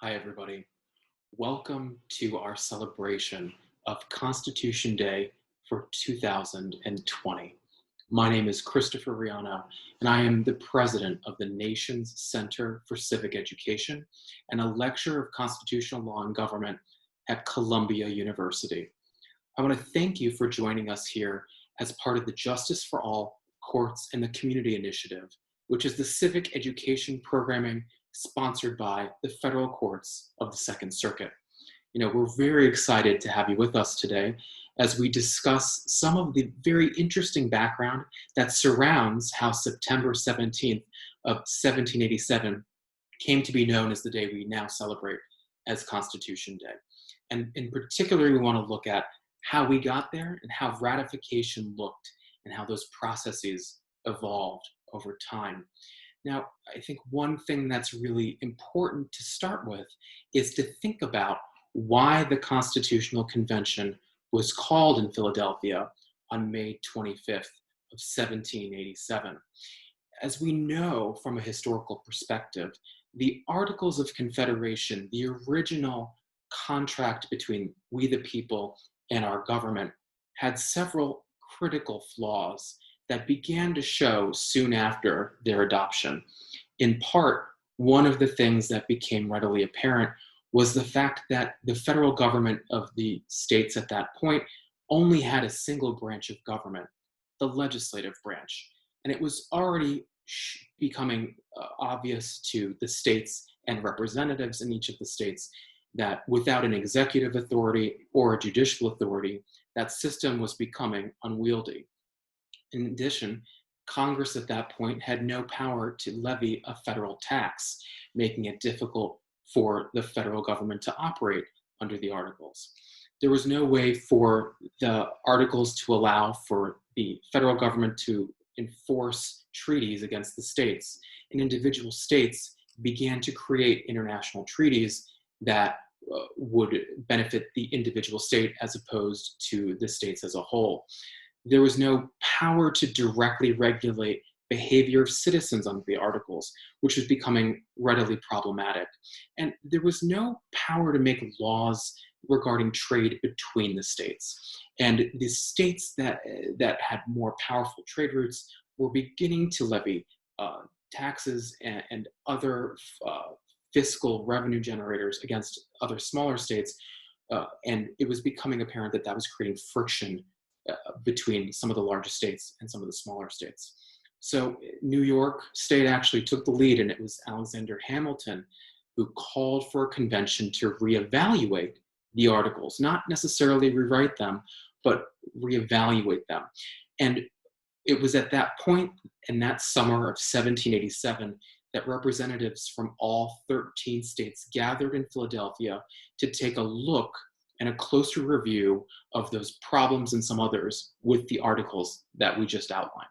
Hi, everybody. Welcome to our celebration of Constitution Day for 2020. My name is Christopher Riano, and I am the president of the nation's Center for Civic Education and a lecturer of constitutional law and government at Columbia University. I want to thank you for joining us here as part of the Justice for All Courts and the Community Initiative, which is the civic education programming sponsored by the federal courts of the Second Circuit. We're very excited to have you with us today as we discuss some of the very interesting background that surrounds how September 17th of 1787 came to be known as the day we now celebrate as Constitution Day. And in particular, we want to look at how we got there and how ratification looked and how those processes evolved over time. Now, I think one thing that's really important to start with is to think about why the Constitutional Convention was called in Philadelphia on May 25th of 1787. As we know from a historical perspective, the Articles of Confederation, the original contract between we the people and our government, had several critical flaws that began to show soon after their adoption. In part, one of the things that became readily apparent was the fact that the federal government of the states at that point only had a single branch of government, the legislative branch. And it was already becoming obvious to the states and representatives in each of the states that without an executive authority or a judicial authority, that system was becoming unwieldy. In addition, Congress at that point had no power to levy a federal tax, making it difficult for the federal government to operate under the Articles. There was no way for the Articles to allow for the federal government to enforce treaties against the states, and individual states began to create international treaties that would benefit the individual state as opposed to the states as a whole. There was no power to directly regulate behavior of citizens under the Articles, which was becoming readily problematic. And there was no power to make laws regarding trade between the states. And the states that had more powerful trade routes were beginning to levy taxes and other fiscal revenue generators against other smaller states. And it was becoming apparent that that was creating friction between some of the largest states and some of the smaller states. So New York State actually took the lead, and it was Alexander Hamilton who called for a convention to reevaluate the Articles, not necessarily rewrite them, but reevaluate them. And it was at that point, in that summer of 1787, that representatives from all 13 states gathered in Philadelphia to take a look and a closer review of those problems and some others with the Articles that we just outlined.